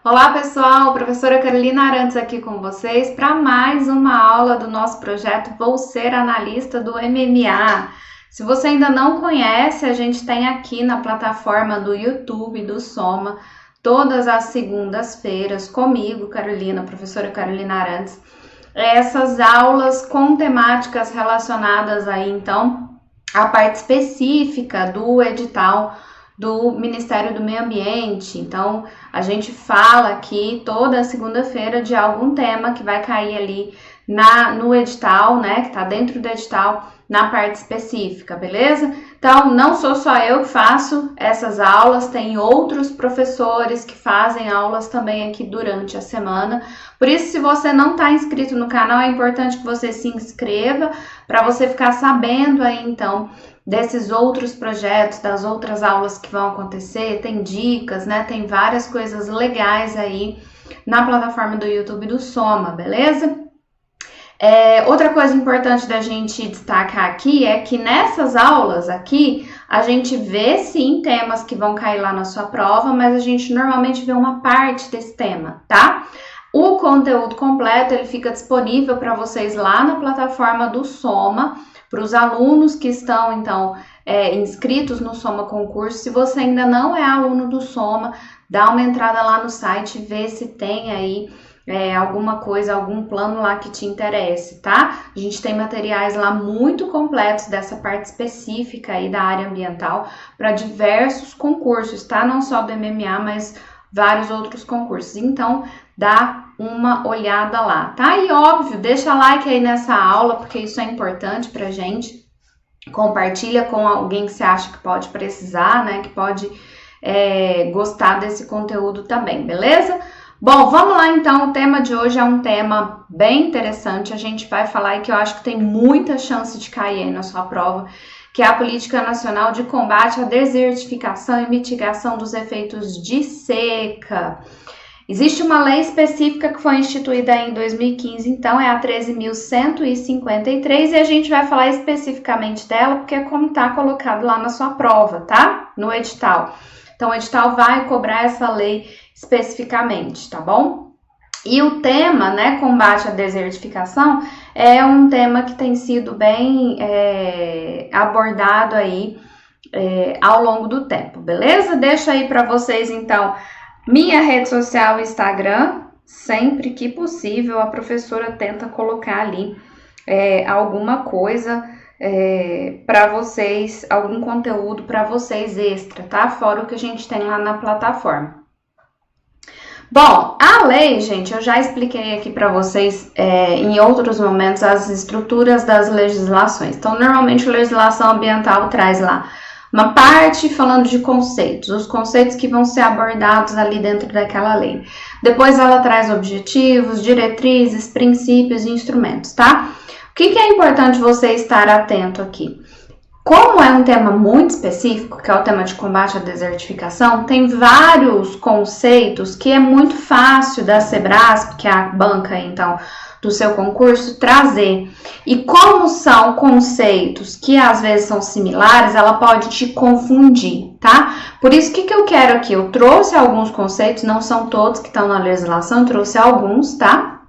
Olá pessoal, professora Carolina Arantes aqui com vocês para mais uma aula do nosso projeto Vou Ser Analista do MMA. Se você ainda não conhece, a gente tem aqui na plataforma do YouTube do Soma, todas as segundas-feiras, comigo, Carolina, professora Carolina Arantes, essas aulas com temáticas relacionadas aí, então, à parte específica do edital do Ministério do Meio Ambiente. Então, a gente fala aqui toda segunda-feira de algum tema que vai cair ali no edital, né, que tá dentro do edital, na parte específica, beleza? Então, não sou só eu que faço essas aulas, tem outros professores que fazem aulas também aqui durante a semana. Por isso, se você não está inscrito no canal, é importante que você se inscreva para você ficar sabendo aí, então, desses outros projetos, das outras aulas que vão acontecer, tem dicas, né? Tem várias coisas legais aí na plataforma do YouTube do Soma, beleza? Outra coisa importante da gente destacar aqui é que nessas aulas aqui, a gente vê sim temas que vão cair lá na sua prova, mas a gente normalmente vê uma parte desse tema, tá? O conteúdo completo, ele fica disponível para vocês lá na plataforma do Soma, para os alunos que estão, então, inscritos no Soma Concurso. Se você ainda não é aluno do Soma, dá uma entrada lá no site, vê se tem aí alguma coisa, algum plano lá que te interesse, tá? A gente tem materiais lá muito completos dessa parte específica aí da área ambiental para diversos concursos, tá? Não só do MMA, mas vários outros concursos. Então, dá uma olhada lá, tá? E óbvio, deixa like aí nessa aula, porque isso é importante pra gente. Compartilha com alguém que você acha que pode precisar, né? Que pode gostar desse conteúdo também, beleza? Bom, vamos lá então. O tema de hoje é um tema bem interessante. A gente vai falar e que eu acho que tem muita chance de cair aí na sua prova, que é a Política Nacional de Combate à Desertificação e Mitigação dos Efeitos de Seca. Existe uma lei específica que foi instituída em 2015, então é a 13.153, e a gente vai falar especificamente dela, porque é como está colocado lá na sua prova, tá? No edital. Então, o edital vai cobrar essa lei especificamente, tá bom? E o tema, né, combate à desertificação, é um tema que tem sido bem abordado aí ao longo do tempo, beleza? Deixa aí para vocês, então, minha rede social, Instagram, sempre que possível, a professora tenta colocar ali alguma coisa para vocês, algum conteúdo para vocês extra, tá? Fora o que a gente tem lá na plataforma. Bom, a lei, gente, eu já expliquei aqui para vocês em outros momentos as estruturas das legislações. Então, normalmente a legislação ambiental traz lá uma parte falando de conceitos, os conceitos que vão ser abordados ali dentro daquela lei. Depois ela traz objetivos, diretrizes, princípios e instrumentos, tá? O que é importante você estar atento aqui? Como é um tema muito específico, que é o tema de combate à desertificação, tem vários conceitos que é muito fácil da Sebrasp, que é a banca, então, do seu concurso, trazer. E como são conceitos que às vezes são similares, ela pode te confundir, tá? Por isso, o que eu quero aqui? Eu trouxe alguns conceitos, não são todos que estão na legislação, eu trouxe alguns, tá?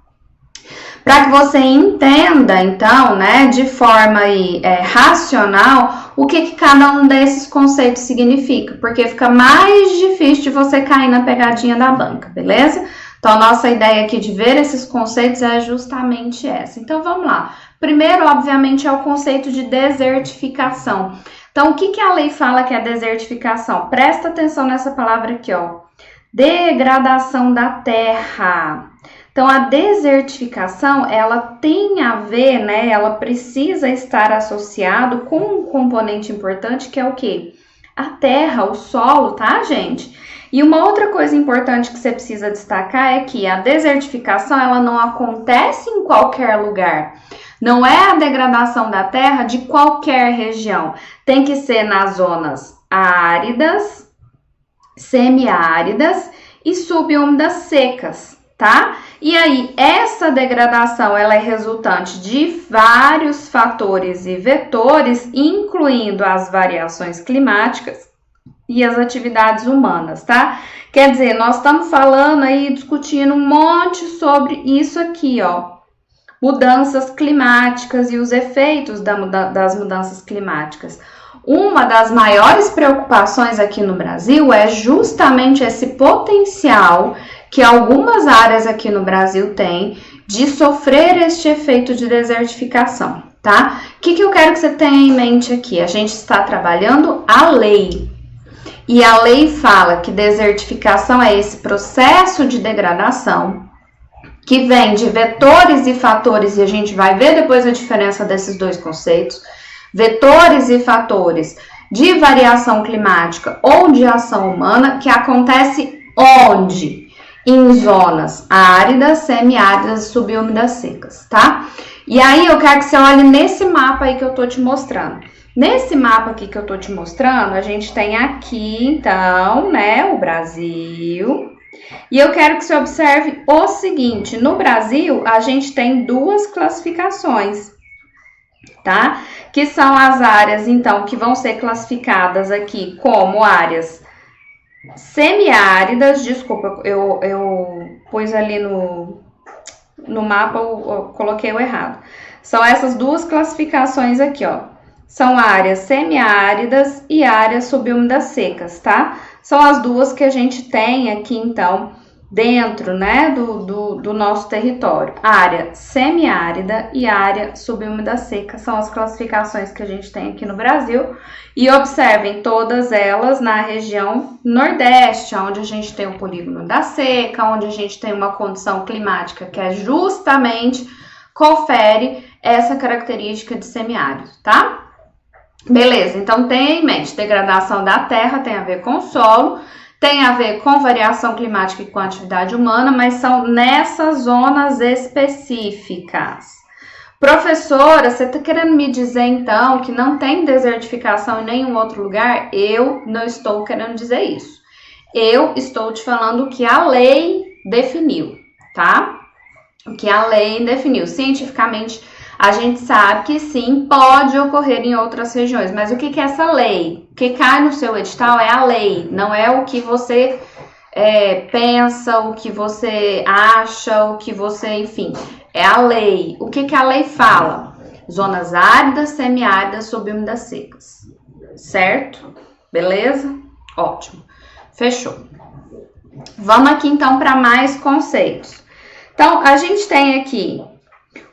Para que você entenda, então, né, de forma racional, o que cada um desses conceitos significa, porque fica mais difícil de você cair na pegadinha da banca, beleza? Então, a nossa ideia aqui de ver esses conceitos é justamente essa. Então, vamos lá. Primeiro, obviamente, é o conceito de desertificação. Então, o que a lei fala que é desertificação? Presta atenção nessa palavra aqui, ó. Degradação da terra. Então, a desertificação, ela tem a ver, né? Ela precisa estar associado com um componente importante que é o quê? A terra, o solo, tá, gente? E uma outra coisa importante que você precisa destacar é que a desertificação, ela não acontece em qualquer lugar. Não é a degradação da terra de qualquer região. Tem que ser nas zonas áridas, semiáridas e subúmidas secas, tá? E aí, essa degradação, ela é resultante de vários fatores e vetores, incluindo as variações climáticas e as atividades humanas, tá? Quer dizer, nós estamos falando aí, discutindo um monte sobre isso aqui, ó. Mudanças climáticas e os efeitos das mudanças climáticas. Uma das maiores preocupações aqui no Brasil é justamente esse potencial que algumas áreas aqui no Brasil têm de sofrer este efeito de desertificação, tá? O que eu quero que você tenha em mente aqui? A gente está trabalhando a lei. E a lei fala que desertificação é esse processo de degradação que vem de vetores e fatores, e a gente vai ver depois a diferença desses dois conceitos, vetores e fatores de variação climática ou de ação humana, que acontece onde? Em zonas áridas, semiáridas e subúmidas secas, tá? E aí eu quero que você olhe nesse mapa aí que eu tô te mostrando. Nesse mapa aqui que eu tô te mostrando, a gente tem aqui, então, né, o Brasil. E eu quero que você observe o seguinte, no Brasil, a gente tem duas classificações, tá? Que são as áreas, então, que vão ser classificadas aqui como áreas semiáridas, desculpa, eu pus ali no mapa, eu coloquei o errado. São essas duas classificações aqui, ó. São áreas semiáridas e áreas subúmidas secas, tá? São as duas que a gente tem aqui, então, dentro, né, do nosso território. Área semiárida e área subúmida seca são as classificações que a gente tem aqui no Brasil. E observem todas elas na região Nordeste, onde a gente tem o polígono da seca, onde a gente tem uma condição climática que é justamente confere essa característica de semiárido, tá? Beleza, então tenha em mente, degradação da terra tem a ver com o solo, tem a ver com variação climática e com atividade humana, mas são nessas zonas específicas. Professora, você está querendo me dizer então que não tem desertificação em nenhum outro lugar? Eu não estou querendo dizer isso. Eu estou te falando o que a lei definiu, tá? O que a lei definiu. Cientificamente, a gente sabe que sim, pode ocorrer em outras regiões, mas o que é essa lei? O que cai no seu edital é a lei, não é o que você pensa, o que você acha, o que você, enfim, é a lei. O que a lei fala? Zonas áridas, semiáridas, subúmidas secas, certo? Beleza? Ótimo, fechou. Vamos aqui então para mais conceitos. Então, a gente tem aqui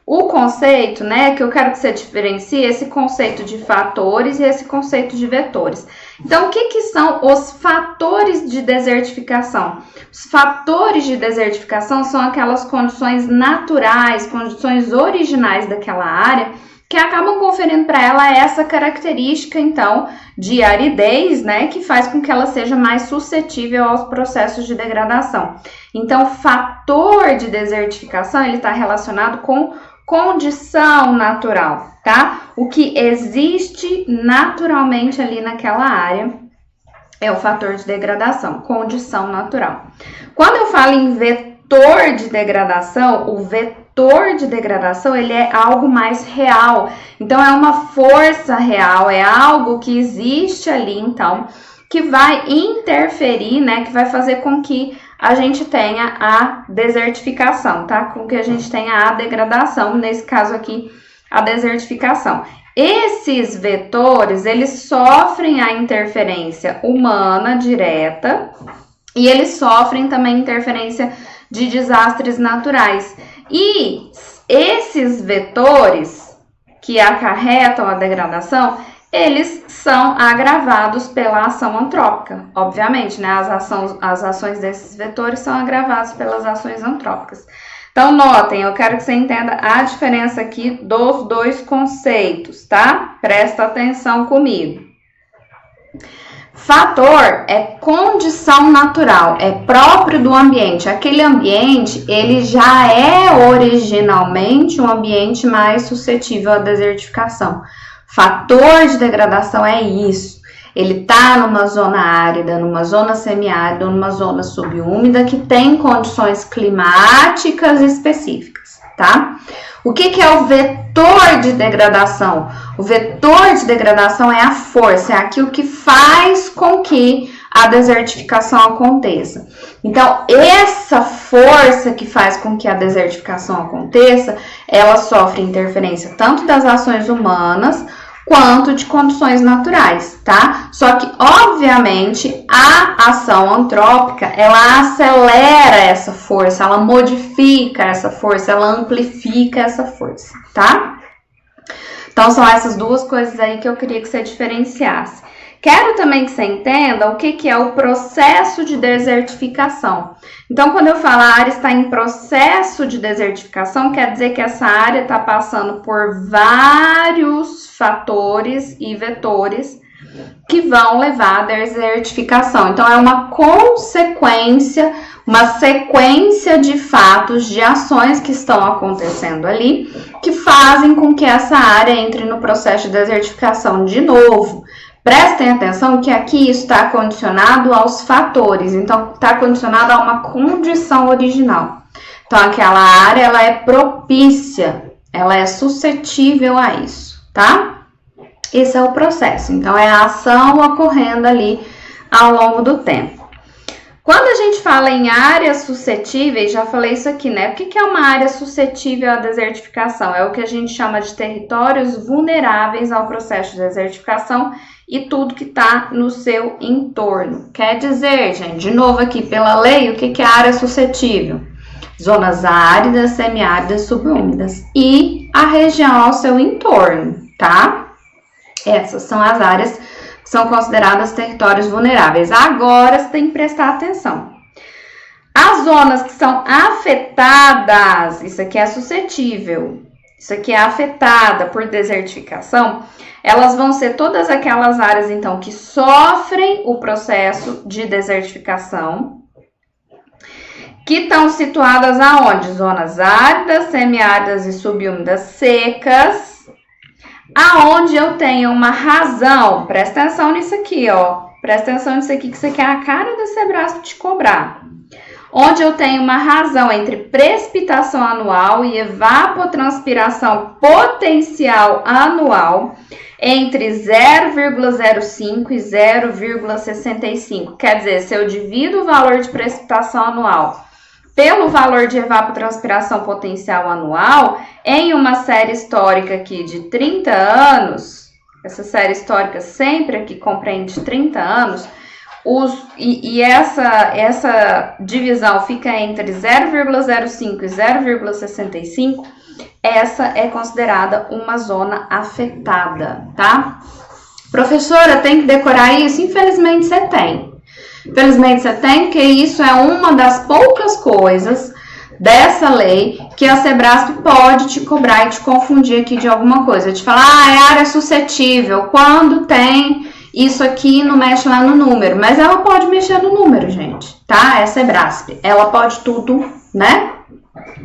o conceito, né, que eu quero que você diferencie esse conceito de fatores e esse conceito de vetores. Então, o que são os fatores de desertificação? Os fatores de desertificação são aquelas condições naturais, condições originais daquela área, que acabam conferindo para ela essa característica, então, de aridez, né, que faz com que ela seja mais suscetível aos processos de degradação. Então, o fator de desertificação, ele está relacionado com condição natural, tá? O que existe naturalmente ali naquela área é o fator de degradação, condição natural. Quando eu falo em vetor de degradação, o vetor de degradação, ele é algo mais real. Então, é uma força real, é algo que existe ali, então, que vai interferir, né? Que vai fazer com que a gente tenha a desertificação, tá? Com que a gente tenha a degradação, nesse caso aqui, a desertificação. Esses vetores, eles sofrem a interferência humana direta e eles sofrem também interferência de desastres naturais. E esses vetores que acarretam a degradação, eles são agravados pela ação antrópica, obviamente, né? As ações desses vetores são agravadas pelas ações antrópicas. Então, notem, eu quero que você entenda a diferença aqui dos dois conceitos, tá? Presta atenção comigo. Fator é condição natural, é próprio do ambiente. Aquele ambiente, ele já é originalmente um ambiente mais suscetível à desertificação. Fator de degradação é isso. Ele está numa zona árida, numa zona semiárida, numa zona subúmida que tem condições climáticas específicas, tá? O que é o vetor de degradação? O vetor de degradação é a força, é aquilo que faz com que a desertificação aconteça. Então, essa força que faz com que a desertificação aconteça, ela sofre interferência tanto das ações humanas quanto de condições naturais, tá? Só que, obviamente, a ação antrópica, ela acelera essa força, ela modifica essa força, ela amplifica essa força, tá? Então, são essas duas coisas aí que eu queria que você diferenciasse. Quero também que você entenda o que é o processo de desertificação. Então, quando eu falo a área está em processo de desertificação, quer dizer que essa área está passando por vários fatores e vetores que vão levar à desertificação. Então, é uma consequência, uma sequência de fatos, de ações que estão acontecendo ali, que fazem com que essa área entre no processo de desertificação de novo. Prestem atenção que aqui isso está condicionado aos fatores, então está condicionado a uma condição original. Então aquela área ela é propícia, ela é suscetível a isso, tá? Esse é o processo, então é a ação ocorrendo ali ao longo do tempo. Quando a gente fala em áreas suscetíveis, já falei isso aqui, né? O que é uma área suscetível à desertificação? É o que a gente chama de territórios vulneráveis ao processo de desertificação e tudo que está no seu entorno. Quer dizer, gente, de novo aqui, pela lei, o que é área suscetível? Zonas áridas, semiáridas, subúmidas e a região ao seu entorno, tá? Essas são as áreas que são consideradas territórios vulneráveis. Agora, você tem que prestar atenção. As zonas que são afetadas, isso aqui é suscetível, isso aqui é afetada por desertificação, elas vão ser todas aquelas áreas, então, que sofrem o processo de desertificação, que estão situadas aonde? Zonas áridas, semiáridas e subúmidas secas, aonde eu tenho uma razão. Presta atenção nisso aqui, ó. Presta atenção nisso aqui, que isso aqui é a cara da Sebrasp te cobrar. Onde eu tenho uma razão entre precipitação anual e evapotranspiração potencial anual entre 0,05 e 0,65. Quer dizer, se eu divido o valor de precipitação anual pelo valor de evapotranspiração potencial anual, em uma série histórica aqui de 30 anos, essa série histórica sempre aqui compreende 30 anos, essa divisão fica entre 0,05 e 0,65, essa é considerada uma zona afetada, tá? Professora, tem que decorar isso? Infelizmente você tem. Infelizmente você tem, porque isso é uma das poucas coisas dessa lei que a Sebrasp pode te cobrar e te confundir aqui de alguma coisa. Te falar, é área suscetível, quando tem isso aqui não mexe lá no número. Mas ela pode mexer no número, gente, tá? É Sebrasp, ela pode tudo, né?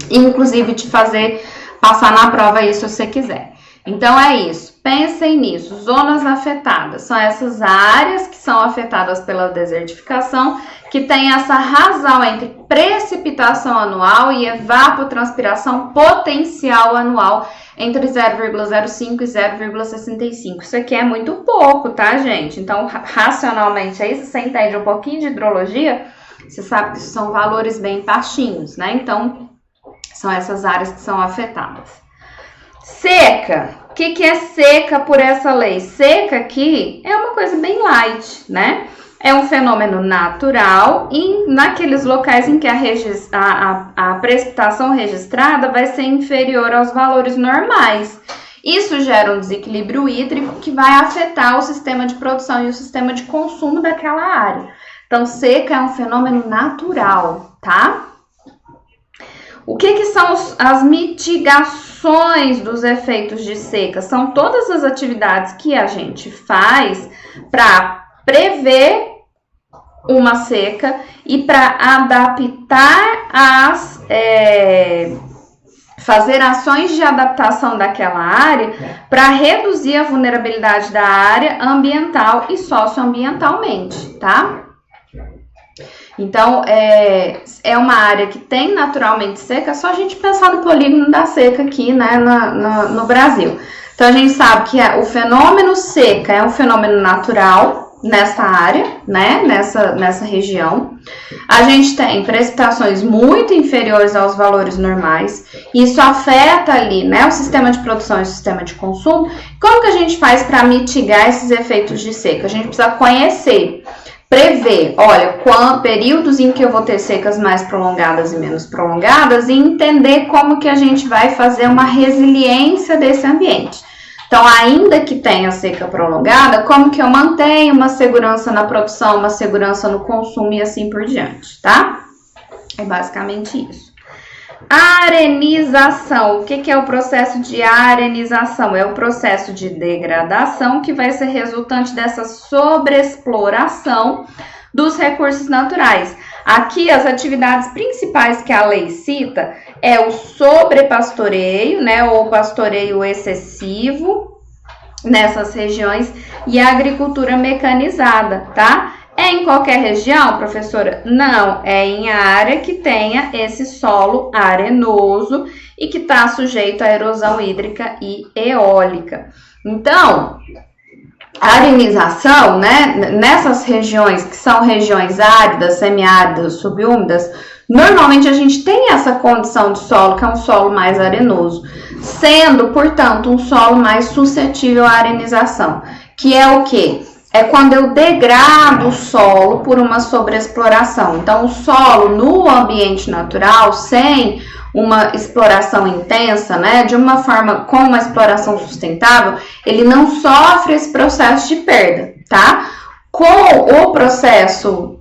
Inclusive te fazer passar na prova isso se você quiser. Então é isso, pensem nisso. Zonas afetadas são essas áreas que são afetadas pela desertificação, que tem essa razão entre precipitação anual e evapotranspiração potencial anual entre 0,05 e 0,65. Isso aqui é muito pouco, tá, gente? Então, racionalmente aí, se você entende um pouquinho de hidrologia, você sabe que isso são valores bem baixinhos, né? Então, são essas áreas que são afetadas. Seca. O que é seca por essa lei? Seca aqui é uma coisa bem light, né? É um fenômeno natural e naqueles locais em que a precipitação registrada vai ser inferior aos valores normais. Isso gera um desequilíbrio hídrico que vai afetar o sistema de produção e o sistema de consumo daquela área. Então, seca é um fenômeno natural, tá? O que são as mitigações dos efeitos de seca? São todas as atividades que a gente faz para prever uma seca e para adaptar fazer ações de adaptação daquela área para reduzir a vulnerabilidade da área ambiental e socioambientalmente, tá? Então, é uma área que tem naturalmente seca, é só a gente pensar no polígono da seca aqui, né, no Brasil. Então, a gente sabe que o fenômeno seca é um fenômeno natural nessa área, né, nessa região. A gente tem precipitações muito inferiores aos valores normais. Isso afeta ali, né, o sistema de produção e o sistema de consumo. Como que a gente faz para mitigar esses efeitos de seca? A gente precisa conhecer, prever, olha, períodos em que eu vou ter secas mais prolongadas e menos prolongadas e entender como que a gente vai fazer uma resiliência desse ambiente. Então, ainda que tenha seca prolongada, como que eu mantenho uma segurança na produção, uma segurança no consumo e assim por diante, tá? É basicamente isso. Arenização. O que é o processo de arenização? É o processo de degradação que vai ser resultante dessa sobreexploração dos recursos naturais. Aqui, as atividades principais que a lei cita é o sobrepastoreio, né, ou pastoreio excessivo nessas regiões e a agricultura mecanizada, tá? É em qualquer região, professora? Não, é em área que tenha esse solo arenoso e que está sujeito à erosão hídrica e eólica. Então, a arenização, né, nessas regiões que são regiões áridas, semiáridas, subúmidas, normalmente a gente tem essa condição de solo, que é um solo mais arenoso, sendo, portanto, um solo mais suscetível à arenização, que é o quê? É quando eu degrado o solo por uma sobreexploração. Então, o solo no ambiente natural, sem uma exploração intensa, né, de uma forma com uma exploração sustentável, ele não sofre esse processo de perda, tá? Com o processo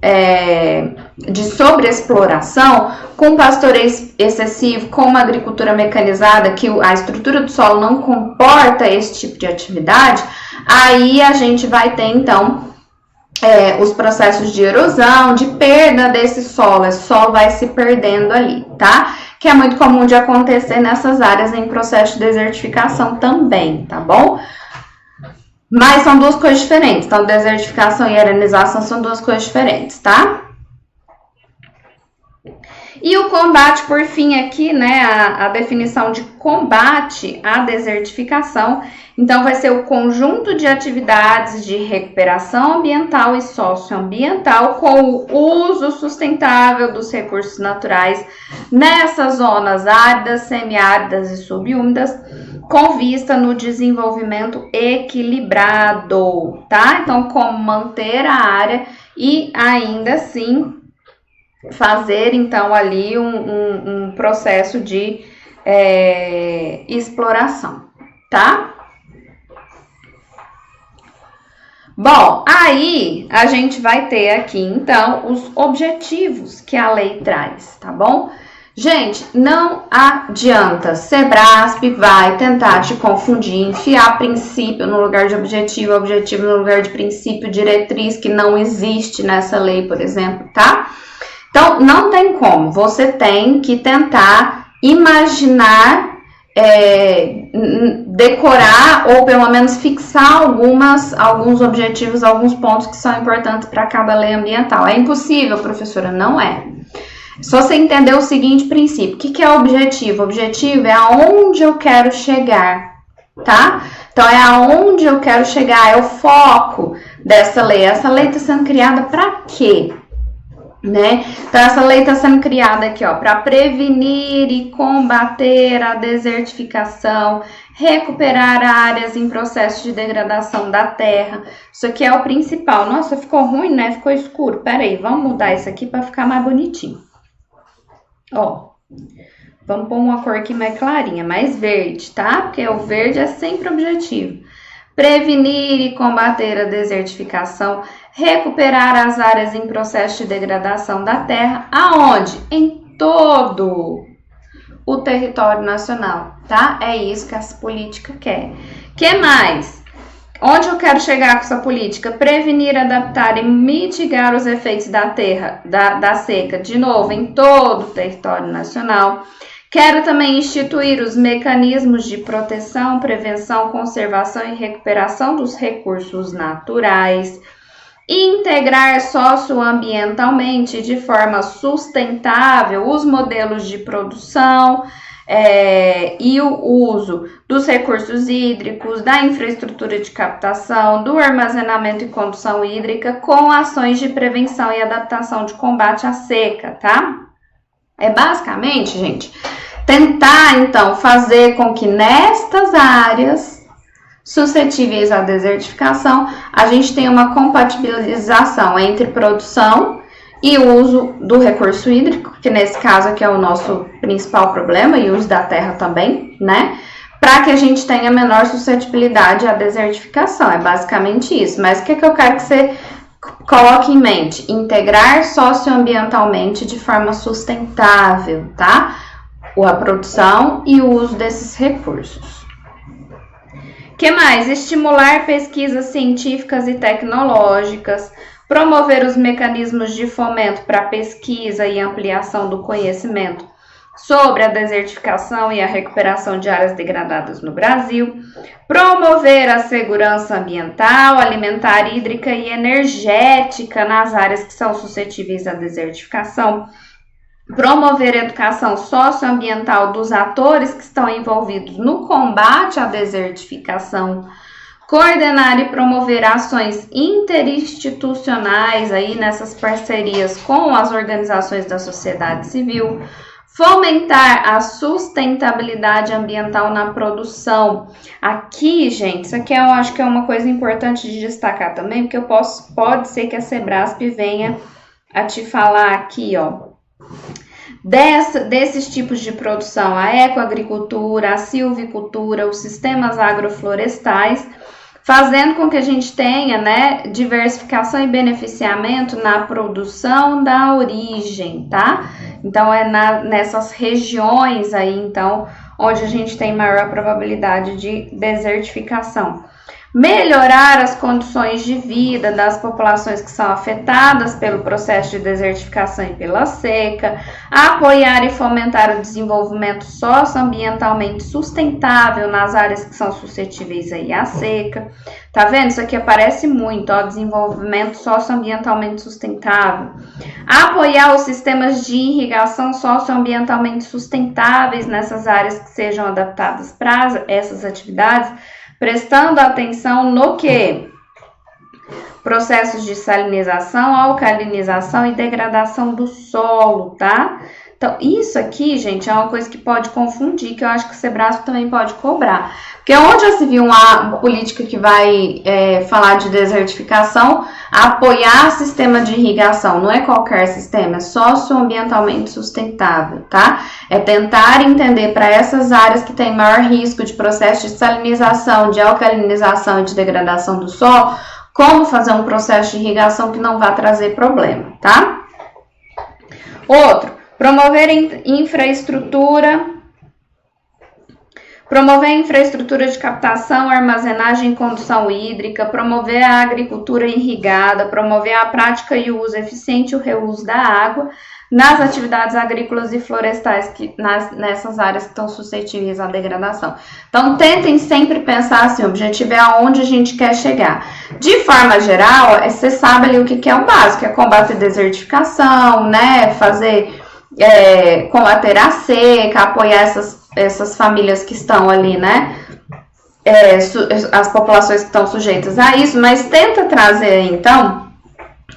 de sobreexploração, com pastoreio excessivo, com uma agricultura mecanizada, que a estrutura do solo não comporta esse tipo de atividade, aí a gente vai ter, então, os processos de erosão, de perda desse solo. Esse solo vai se perdendo ali, tá? Que é muito comum de acontecer nessas áreas em processo de desertificação também, tá bom? Mas são duas coisas diferentes. Então, desertificação e arenização são duas coisas diferentes, tá? E o combate, por fim, aqui, né, a definição de combate à desertificação, então vai ser o conjunto de atividades de recuperação ambiental e socioambiental com o uso sustentável dos recursos naturais nessas zonas áridas, semiáridas e subúmidas, com vista no desenvolvimento equilibrado, tá? Então, como manter a área e ainda assim fazer, então, ali um processo de exploração, tá? Bom, aí a gente vai ter aqui, então, os objetivos que a lei traz, tá bom? Gente, não adianta, Sebrasp vai tentar te confundir, enfiar princípio no lugar de objetivo, objetivo no lugar de princípio, diretriz, que não existe nessa lei, por exemplo, tá? Então, não tem como, você tem que tentar imaginar, decorar ou pelo menos fixar alguns objetivos, alguns pontos que são importantes para cada lei ambiental. É impossível, professora? Não é. Só você entender o seguinte princípio. O que é objetivo? O objetivo é aonde eu quero chegar, tá? Então, é aonde eu quero chegar, é o foco dessa lei. Essa lei está sendo criada para quê? Né? Então, essa lei está sendo criada aqui, ó, para prevenir e combater a desertificação, recuperar áreas em processo de degradação da terra. Isso aqui é o principal. Nossa, ficou ruim, né? Ficou escuro. Pera aí, vamos mudar isso aqui para ficar mais bonitinho. Ó, vamos pôr uma cor aqui mais clarinha, mais verde, tá? Porque o verde é sempre objetivo. Prevenir e combater a desertificação, recuperar as áreas em processo de degradação da terra, aonde? Em todo o território nacional, tá? É isso que essa política quer. Que mais? Onde eu quero chegar com essa política? Prevenir, adaptar e mitigar os efeitos da terra, da seca, de novo, em todo o território nacional. Quero também instituir os mecanismos de proteção, prevenção, conservação e recuperação dos recursos naturais. Integrar socioambientalmente de forma sustentável os modelos de produção e o uso dos recursos hídricos, da infraestrutura de captação, do armazenamento e condução hídrica com ações de prevenção e adaptação de combate à seca, tá? É basicamente, gente, tentar então fazer com que nestas áreas suscetíveis à desertificação, a gente tem uma compatibilização entre produção e o uso do recurso hídrico, que nesse caso aqui é o nosso principal problema, e o uso da terra também, né? Para que a gente tenha menor suscetibilidade à desertificação, é basicamente isso. Mas o que eu quero que você coloque em mente? Integrar socioambientalmente de forma sustentável, tá? A produção e o uso desses recursos. Que mais? Estimular pesquisas científicas e tecnológicas, promover os mecanismos de fomento para pesquisa e ampliação do conhecimento sobre a desertificação e a recuperação de áreas degradadas no Brasil, promover a segurança ambiental, alimentar, hídrica e energética nas áreas que são suscetíveis à desertificação, promover a educação socioambiental dos atores que estão envolvidos no combate à desertificação, coordenar e promover ações interinstitucionais aí nessas parcerias com as organizações da sociedade civil, fomentar a sustentabilidade ambiental na produção. Aqui, gente, isso aqui eu acho que é uma coisa importante de destacar também, porque pode ser que a Sebrasp venha a te falar aqui, ó, desses tipos de produção, a ecoagricultura, a silvicultura, os sistemas agroflorestais, fazendo com que a gente tenha, né, diversificação e beneficiamento na produção da origem, tá? Então, é nessas regiões aí, então, onde a gente tem maior probabilidade de desertificação. Melhorar as condições de vida das populações que são afetadas pelo processo de desertificação e pela seca, apoiar e fomentar o desenvolvimento socioambientalmente sustentável nas áreas que são suscetíveis aí à seca. Tá vendo? Isso aqui aparece muito, ó, desenvolvimento socioambientalmente sustentável. Apoiar os sistemas de irrigação socioambientalmente sustentáveis nessas áreas que sejam adaptadas para essas atividades, prestando atenção no que? Processos de salinização, alcalinização e degradação do solo, tá? Então, isso aqui, gente, é uma coisa que pode confundir, que eu acho que o Sebrasp também pode cobrar. Porque onde já se viu uma política que vai falar de desertificação, apoiar sistema de irrigação, não é qualquer sistema, é socioambientalmente sustentável, tá? É tentar entender para essas áreas que têm maior risco de processo de salinização, de alcalinização e de degradação do solo, como fazer um processo de irrigação que não vai trazer problema, tá? Outro, promover infraestrutura de captação, armazenagem e condução hídrica, promover a agricultura irrigada, promover a prática e o uso eficiente e o reuso da água nas atividades agrícolas e florestais nessas áreas que estão suscetíveis à degradação. Então, tentem sempre pensar assim, o objetivo é aonde a gente quer chegar. De forma geral, você sabe ali o que é o básico, é combater desertificação, né, combater a seca, apoiar essas famílias que estão ali, né, as populações que estão sujeitas a isso, mas tenta trazer, então,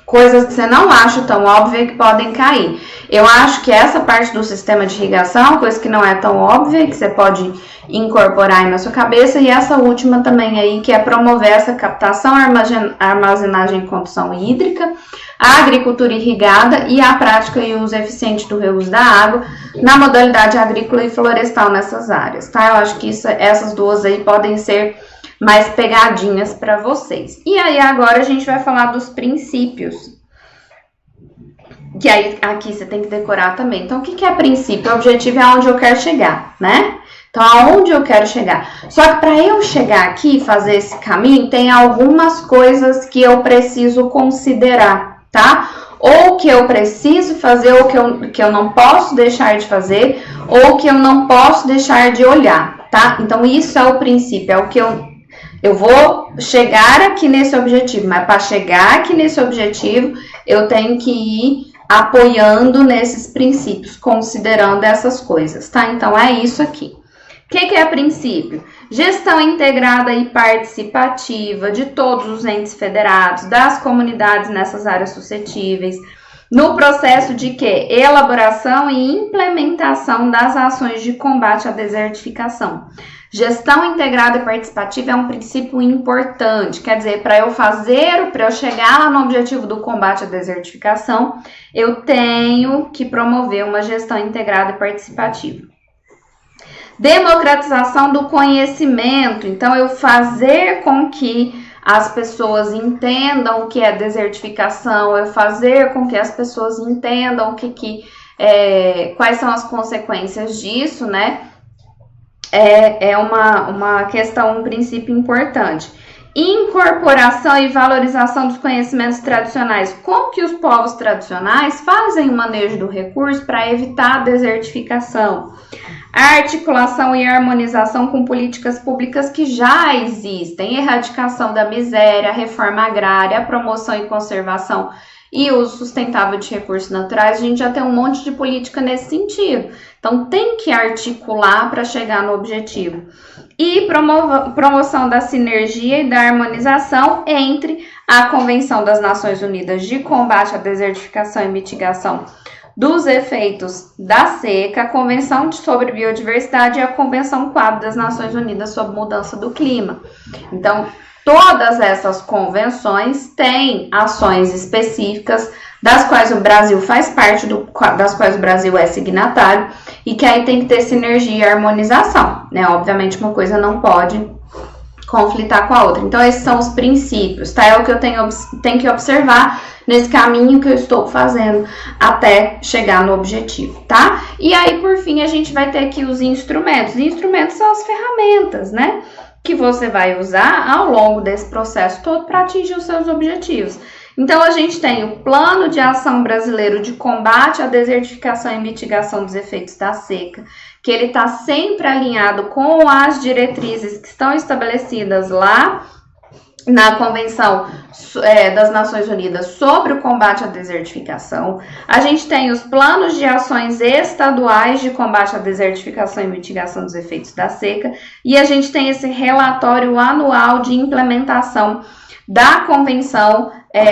coisas que você não acha tão óbvia que podem cair. Eu acho que essa parte do sistema de irrigação, coisa que não é tão óbvia, que você pode incorporar aí na sua cabeça, e essa última também aí, que é promover essa captação, armazenagem e condução hídrica, a agricultura irrigada e a prática e uso eficiente do reuso da água na modalidade agrícola e florestal nessas áreas, tá? Eu acho que essas duas aí podem ser mais pegadinhas para vocês. E aí agora a gente vai falar dos princípios, que aí aqui você tem que decorar também. Então, o que é princípio? O objetivo é aonde eu quero chegar, né? Então, aonde eu quero chegar. Só que para eu chegar aqui e fazer esse caminho, tem algumas coisas que eu preciso considerar, tá? Ou que eu preciso fazer, ou que eu não posso deixar de fazer, ou que eu não posso deixar de olhar, tá? Então, isso é o princípio, é o que eu eu vou chegar aqui nesse objetivo, mas para chegar aqui nesse objetivo, eu tenho que ir apoiando nesses princípios, considerando essas coisas, tá? Então, é isso aqui. O que é princípio? Gestão integrada e participativa de todos os entes federados, das comunidades nessas áreas suscetíveis, no processo de quê? Elaboração e implementação das ações de combate à desertificação. Gestão integrada e participativa é um princípio importante, quer dizer, para eu chegar lá no objetivo do combate à desertificação, eu tenho que promover uma gestão integrada e participativa. Democratização do conhecimento, então eu fazer com que as pessoas entendam o que é desertificação, eu fazer com que as pessoas entendam quais são as consequências disso, né? É uma questão, um princípio importante. Incorporação e valorização dos conhecimentos tradicionais. Como que os povos tradicionais fazem o manejo do recurso para evitar a desertificação? A articulação e harmonização com políticas públicas que já existem, erradicação da miséria, reforma agrária, promoção e conservação e uso sustentável de recursos naturais. A gente já tem um monte de política nesse sentido. Então, tem que articular para chegar no objetivo. E promoção da sinergia e da harmonização entre a Convenção das Nações Unidas de Combate à Desertificação e Mitigação dos Efeitos da Seca, a Convenção sobre Biodiversidade e a Convenção Quadro das Nações Unidas sobre Mudança do Clima. Então, todas essas convenções têm ações específicas das quais o Brasil faz parte, das quais o Brasil é signatário, e que aí tem que ter sinergia e harmonização, né? Obviamente, uma coisa não pode conflitar com a outra. Então, esses são os princípios, tá? É o que eu tenho que observar nesse caminho que eu estou fazendo até chegar no objetivo, tá? E aí, por fim, a gente vai ter aqui os instrumentos. Os instrumentos são as ferramentas, né? Que você vai usar ao longo desse processo todo para atingir os seus objetivos. Então, a gente tem o Plano de Ação Brasileiro de Combate à Desertificação e Mitigação dos Efeitos da Seca, que ele está sempre alinhado com as diretrizes que estão estabelecidas lá na Convenção das Nações Unidas sobre o combate à desertificação. A gente tem os planos de ações estaduais de combate à desertificação e mitigação dos efeitos da seca, e a gente tem esse relatório anual de implementação da Convenção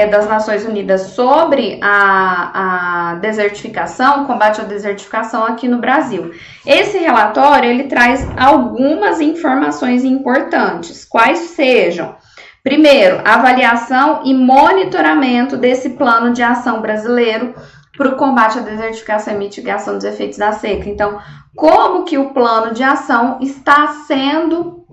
das Nações Unidas sobre a desertificação, combate à desertificação aqui no Brasil. Esse relatório, ele traz algumas informações importantes, quais sejam: primeiro, avaliação e monitoramento desse plano de ação brasileiro para o combate à desertificação e mitigação dos efeitos da seca. Então, como que o plano de ação está sendo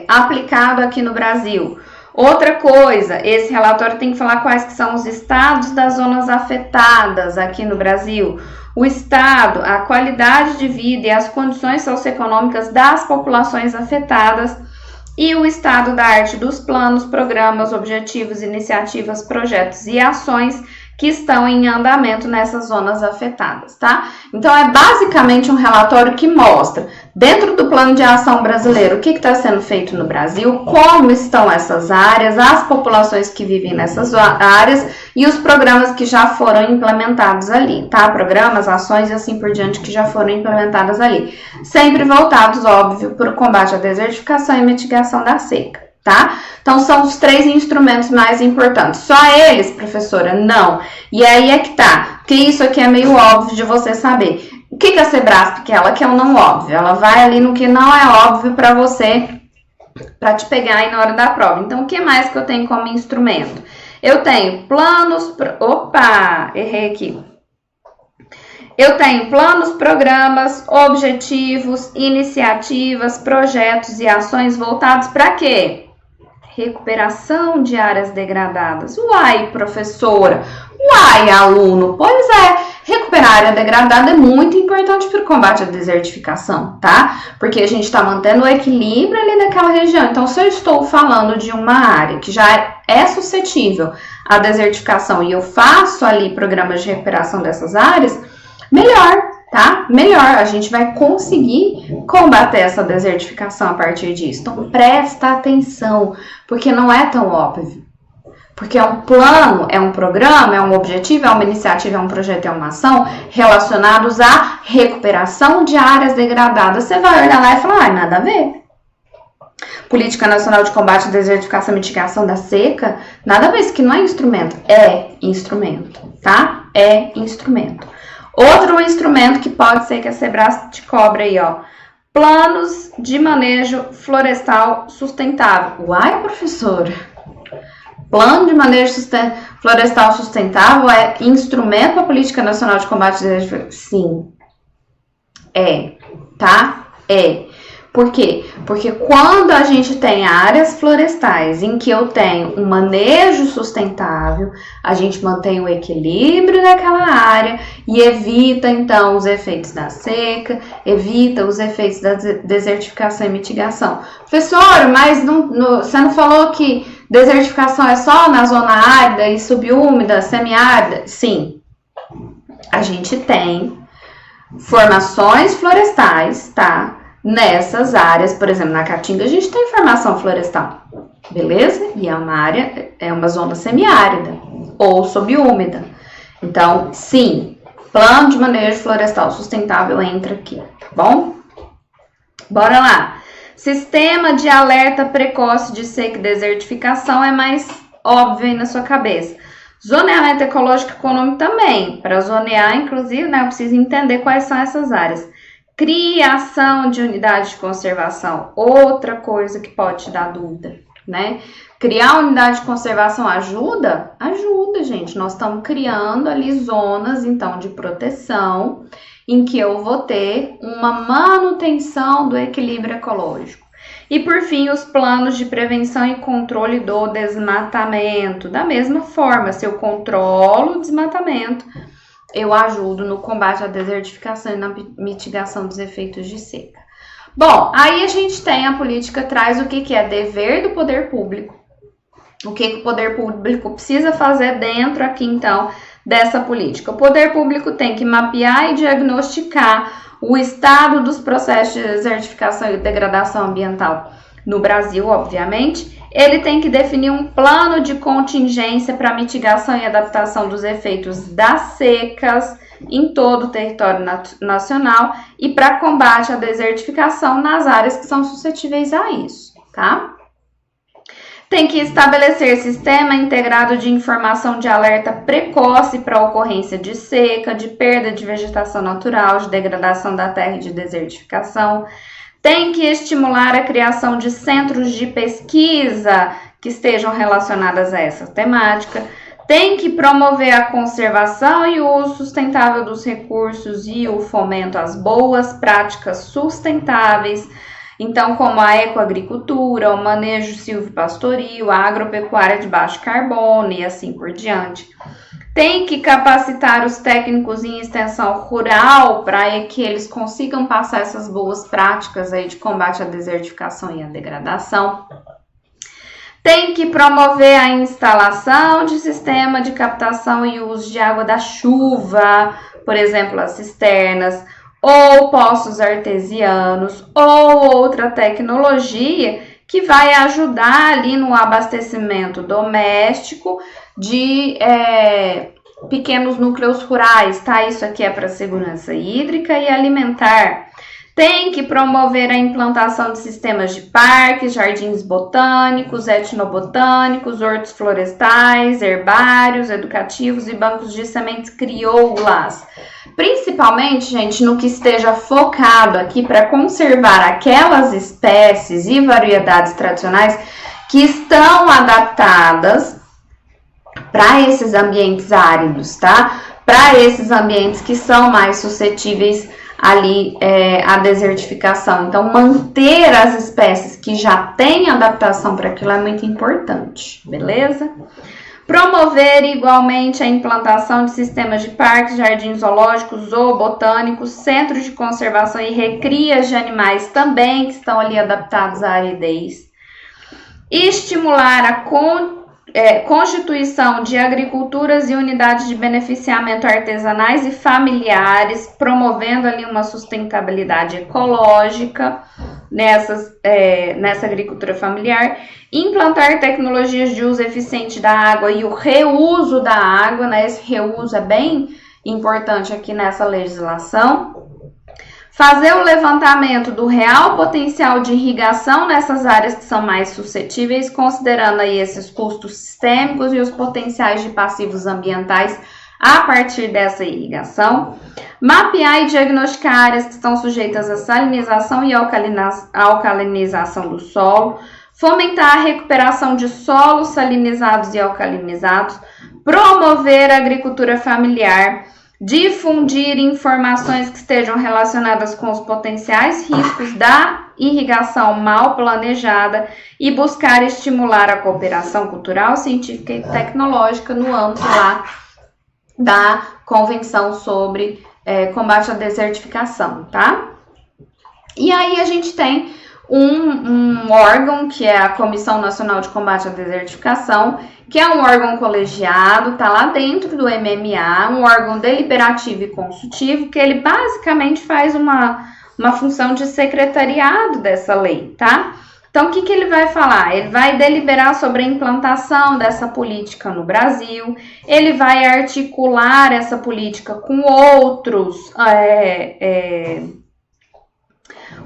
aplicado aqui no Brasil? Outra coisa, esse relatório tem que falar quais que são os estados das zonas afetadas aqui no Brasil. O estado, a qualidade de vida e as condições socioeconômicas das populações afetadas, e o estado da arte dos planos, programas, objetivos, iniciativas, projetos e ações que estão em andamento nessas zonas afetadas, tá? Então, é basicamente um relatório que mostra, dentro do plano de ação brasileiro, o que está sendo feito no Brasil, como estão essas áreas, as populações que vivem nessas áreas e os programas que já foram implementados ali, tá? Programas, ações e assim por diante que já foram implementadas ali. Sempre voltados, óbvio, para o combate à desertificação e mitigação da seca. Tá? Então, são os 3 instrumentos mais importantes. Só eles, professora? Não. E aí é que tá, porque isso aqui é meio óbvio de você saber. O que a Sebrasp quer? Ela quer o não óbvio. Ela vai ali no que não é óbvio para você, para te pegar aí na hora da prova. Então, o que mais que eu tenho como instrumento? Eu tenho planos... Opa! Errei aqui. Eu tenho planos, programas, objetivos, iniciativas, projetos e ações voltados para quê? Recuperação de áreas degradadas. Uai, professora! Uai, aluno! Pois é, recuperar a área degradada é muito importante para o combate à desertificação, tá? Porque a gente está mantendo o equilíbrio ali naquela região. Então, se eu estou falando de uma área que já é suscetível à desertificação e eu faço ali programas de recuperação dessas áreas, melhor, tá? Melhor, a gente vai conseguir combater essa desertificação a partir disso. Então, presta atenção, porque não é tão óbvio. Porque é um plano, é um programa, é um objetivo, é uma iniciativa, é um projeto, é uma ação relacionados à recuperação de áreas degradadas. Você vai olhar lá e falar, nada a ver. Política Nacional de Combate à Desertificação e Mitigação da Seca, nada a ver, isso aqui não é instrumento, é instrumento, tá? É instrumento. Outro instrumento que pode ser que a Sebrasc te cobre aí, ó. Planos de manejo florestal sustentável. Uai, professora, plano de manejo florestal sustentável é instrumento para a Política Nacional de Combate à Desertificação? Sim. É, tá? É. Por quê? Porque quando a gente tem áreas florestais em que eu tenho um manejo sustentável, a gente mantém o equilíbrio daquela área e evita, então, os efeitos da seca, evita os efeitos da desertificação e mitigação. Professor, mas você não falou que desertificação é só na zona árida e subúmida, semiárida? Sim. A gente tem formações florestais, tá? Nessas áreas, por exemplo, na Caatinga, a gente tem formação florestal, beleza? E é uma área, é uma zona semiárida ou subúmida. Então, sim, plano de manejo florestal sustentável entra aqui, tá bom? Bora lá. Sistema de alerta precoce de seca e desertificação é mais óbvio aí na sua cabeça. Zoneamento ecológico e econômico também. Para zonear, inclusive, né, eu preciso entender quais são essas áreas. Criação de unidade de conservação, outra coisa que pode te dar dúvida, né? Criar unidade de conservação ajuda? Ajuda, gente. Nós estamos criando ali zonas, então, de proteção, em que eu vou ter uma manutenção do equilíbrio ecológico. E, por fim, os planos de prevenção e controle do desmatamento. Da mesma forma, se eu controlo o desmatamento, eu ajudo no combate à desertificação e na mitigação dos efeitos de seca. Bom, aí a gente tem a política, traz o que é dever do poder público. O que o poder público precisa fazer dentro aqui, então, dessa política. O poder público tem que mapear e diagnosticar o estado dos processos de desertificação e degradação ambiental no Brasil, obviamente. Ele tem que definir um plano de contingência para mitigação e adaptação dos efeitos das secas em todo o território nacional e para combate à desertificação nas áreas que são suscetíveis a isso, tá? Tem que estabelecer sistema integrado de informação de alerta precoce para a ocorrência de seca, de perda de vegetação natural, de degradação da terra e de desertificação. Tem que estimular a criação de centros de pesquisa que estejam relacionadas a essa temática. Tem que promover a conservação e o uso sustentável dos recursos e o fomento às boas práticas sustentáveis. Então, como a ecoagricultura, o manejo silvopastoril, a agropecuária de baixo carbono e assim por diante. Tem que capacitar os técnicos em extensão rural para que eles consigam passar essas boas práticas aí de combate à desertificação e à degradação. Tem que promover a instalação de sistema de captação e uso de água da chuva, por exemplo, as cisternas, ou poços artesianos, ou outra tecnologia que vai ajudar ali no abastecimento doméstico de pequenos núcleos rurais, tá? Isso aqui é para segurança hídrica e alimentar. Tem que promover a implantação de sistemas de parques, jardins botânicos, etnobotânicos, hortos florestais, herbários, educativos e bancos de sementes crioulas. Principalmente, gente, no que esteja focado aqui para conservar aquelas espécies e variedades tradicionais que estão adaptadas para esses ambientes áridos, tá? Para esses ambientes que são mais suscetíveis ali à desertificação. Então, manter as espécies que já têm adaptação para aquilo é muito importante, beleza? Promover igualmente a implantação de sistemas de parques, jardins zoológicos ou botânicos, centros de conservação e recrias de animais também que estão ali adaptados à aridez. Estimular constituição de agriculturas e unidades de beneficiamento artesanais e familiares, promovendo ali uma sustentabilidade ecológica nessa agricultura familiar, implantar tecnologias de uso eficiente da água e o reuso da água, né? Esse reuso é bem importante aqui nessa legislação. Fazer o levantamento do real potencial de irrigação nessas áreas que são mais suscetíveis, considerando aí esses custos sistêmicos e os potenciais de passivos ambientais a partir dessa irrigação. Mapear e diagnosticar áreas que estão sujeitas à salinização e alcalinização do solo. Fomentar a recuperação de solos salinizados e alcalinizados. Promover a agricultura familiar. Difundir informações que estejam relacionadas com os potenciais riscos da irrigação mal planejada e buscar estimular a cooperação cultural, científica e tecnológica no âmbito lá da Convenção sobre combate à desertificação, tá? E aí a gente tem um órgão que é a Comissão Nacional de Combate à Desertificação, que é um órgão colegiado, tá lá dentro do MMA, um órgão deliberativo e consultivo, que ele basicamente faz uma função de secretariado dessa lei, tá? Então, o que ele vai falar? Ele vai deliberar sobre a implantação dessa política no Brasil, ele vai articular essa política com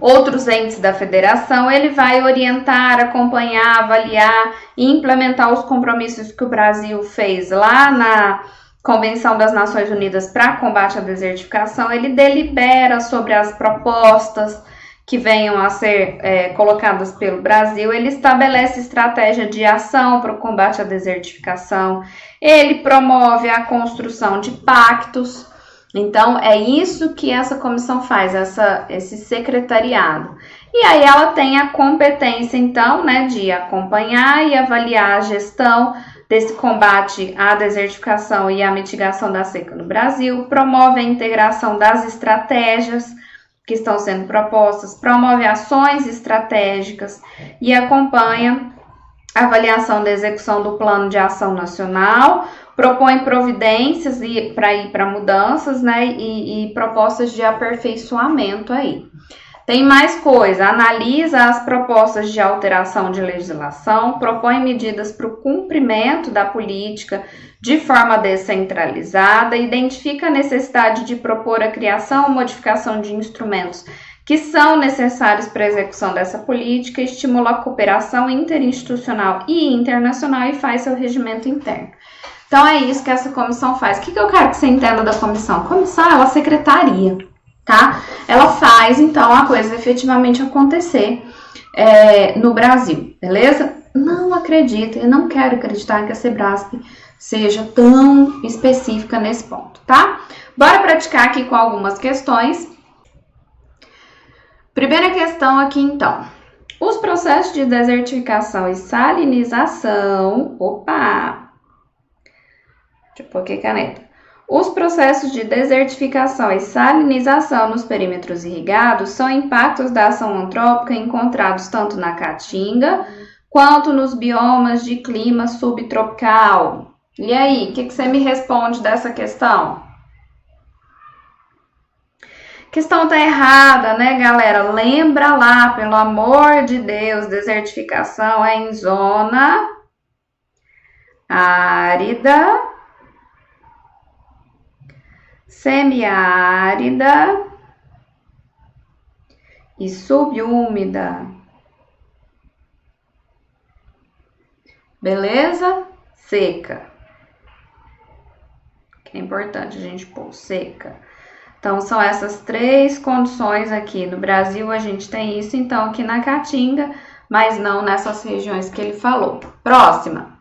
outros entes da federação, ele vai orientar, acompanhar, avaliar e implementar os compromissos que o Brasil fez lá na Convenção das Nações Unidas para combate à desertificação. Ele delibera sobre as propostas que venham a ser colocadas pelo Brasil, ele estabelece estratégia de ação para o combate à desertificação, ele promove a construção de pactos. Então, é isso que essa comissão faz, esse secretariado. E aí ela tem a competência, então, né, de acompanhar e avaliar a gestão desse combate à desertificação e à mitigação da seca no Brasil, promove a integração das estratégias que estão sendo propostas, promove ações estratégicas e acompanha a avaliação da execução do Plano de Ação Nacional, propõe providências para ir para mudanças, né, e propostas de aperfeiçoamento aí. Tem mais coisa, analisa as propostas de alteração de legislação, propõe medidas para o cumprimento da política de forma descentralizada, identifica a necessidade de propor a criação ou modificação de instrumentos que são necessários para a execução dessa política, estimula a cooperação interinstitucional e internacional e faz seu regimento interno. Então, é isso que essa comissão faz. O que eu quero que você entenda da comissão? A comissão é uma secretaria, tá? Ela faz, então, a coisa efetivamente acontecer no Brasil, beleza? Não acredito, eu não quero acreditar que a Sebrasp seja tão específica nesse ponto, tá? Bora praticar aqui com algumas questões. Primeira questão aqui, então. Os processos de desertificação e salinização... Opa! Deixa eu pôr aqui caneta. Os processos de desertificação e salinização nos perímetros irrigados são impactos da ação antrópica encontrados tanto na Caatinga quanto nos biomas de clima subtropical. E aí, o que você me responde dessa questão? A questão tá errada, né, galera? Lembra lá, pelo amor de Deus, desertificação é em zona árida, semiárida e subúmida. Beleza? Seca. Que é importante a gente pôr seca. Então, são essas três condições aqui. No Brasil, a gente tem isso, então, aqui na Caatinga, mas não nessas regiões que ele falou. Próxima.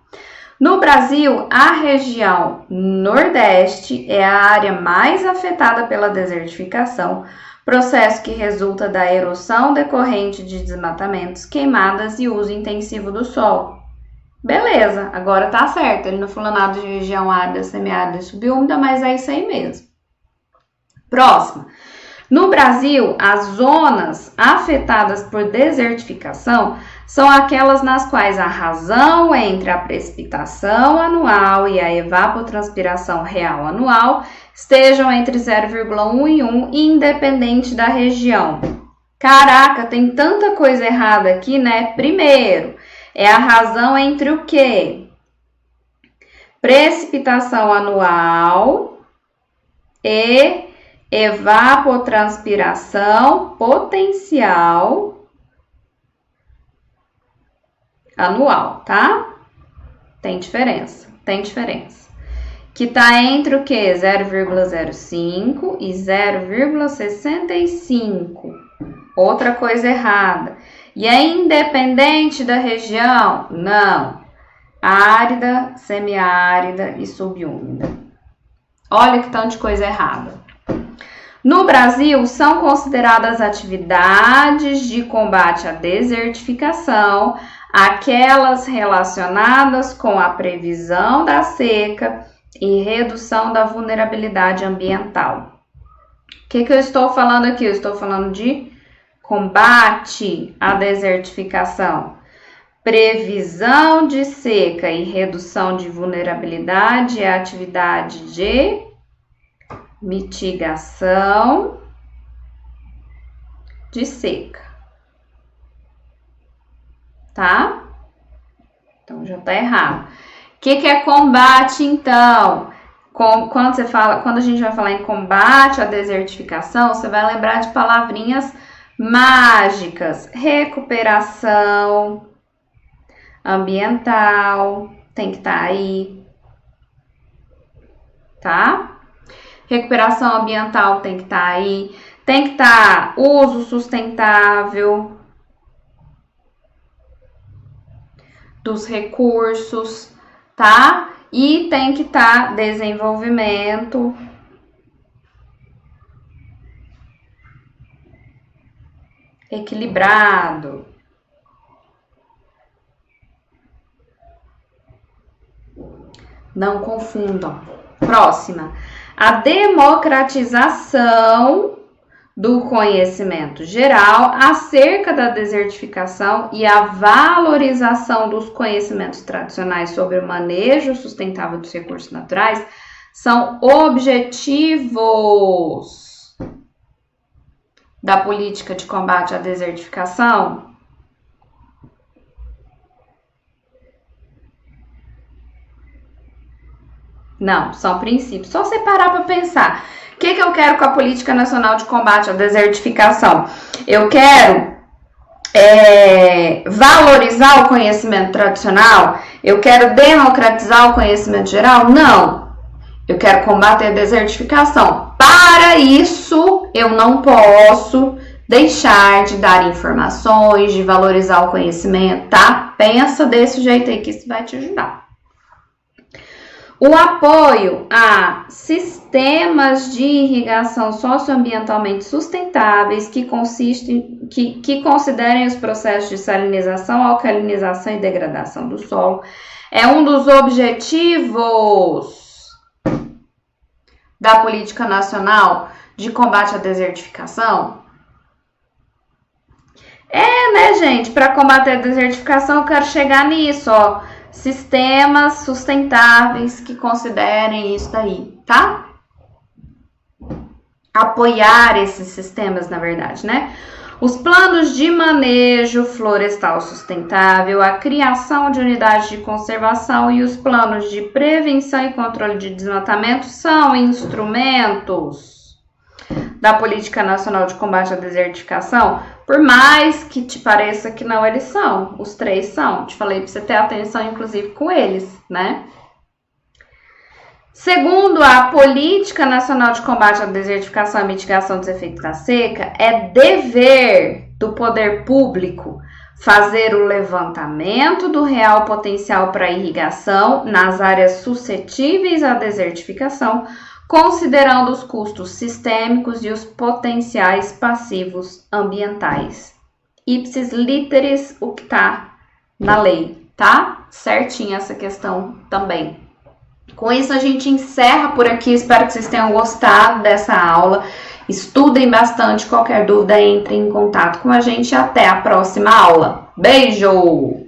No Brasil, a região Nordeste é a área mais afetada pela desertificação, processo que resulta da erosão decorrente de desmatamentos, queimadas e uso intensivo do solo. Beleza, agora tá certo, ele não falou nada de região árida, semiárida e subúmida, mas é isso aí mesmo. Próxima. No Brasil, as zonas afetadas por desertificação são aquelas nas quais a razão entre a precipitação anual e a evapotranspiração real anual estejam entre 0,1 e 1, independente da região. Caraca, tem tanta coisa errada aqui, né? Primeiro, é a razão entre o quê? Precipitação anual e evapotranspiração potencial anual, tá? Tem diferença, Que tá entre o quê? 0,05 e 0,65. Outra coisa errada. E é independente da região? Não. Árida, semiárida e subúmida. Olha que tanto de coisa errada. No Brasil, são consideradas atividades de combate à desertificação aquelas relacionadas com a previsão da seca e redução da vulnerabilidade ambiental. O que eu estou falando aqui? Eu estou falando de combate à desertificação. Previsão de seca e redução de vulnerabilidade é atividade de mitigação de seca. Tá? Então já tá errado. O que é combate, então? Quando a gente vai falar em combate à desertificação, você vai lembrar de palavrinhas mágicas. Recuperação ambiental, tem que estar aí, tá? Recuperação ambiental tem que estar aí, tem que estar uso sustentável dos recursos, tá? E tem que estar desenvolvimento equilibrado. Não confundam. Próxima. A democratização do conhecimento geral acerca da desertificação e a valorização dos conhecimentos tradicionais sobre o manejo sustentável dos recursos naturais são objetivos da política de combate à desertificação. Não, são princípios. Só você parar para pensar. O que eu quero com a Política Nacional de Combate à Desertificação? Eu quero valorizar o conhecimento tradicional? Eu quero democratizar o conhecimento geral? Não. Eu quero combater a desertificação. Para isso, eu não posso deixar de dar informações, de valorizar o conhecimento, tá? Pensa desse jeito aí que isso vai te ajudar. O apoio a sistemas de irrigação socioambientalmente sustentáveis que considerem os processos de salinização, alcalinização e degradação do solo é um dos objetivos da Política Nacional de Combate à Desertificação. Né, gente? Para combater a desertificação, eu quero chegar nisso, ó. Sistemas sustentáveis que considerem isso daí, tá? Apoiar esses sistemas, na verdade, né? Os planos de manejo florestal sustentável, a criação de unidades de conservação e os planos de prevenção e controle de desmatamento são instrumentos da Política Nacional de Combate à Desertificação, por mais que te pareça que não, eles são. Os três são. Te falei para você ter atenção, inclusive, com eles, né? Segundo a Política Nacional de Combate à Desertificação e Mitigação dos Efeitos da Seca, é dever do poder público fazer o levantamento do real potencial para irrigação nas áreas suscetíveis à desertificação, considerando os custos sistêmicos e os potenciais passivos ambientais. Ipsis literis, o que está na lei, tá? Certinho essa questão também. Com isso, a gente encerra por aqui. Espero que vocês tenham gostado dessa aula. Estudem bastante. Qualquer dúvida, entrem em contato com a gente. Até a próxima aula. Beijo!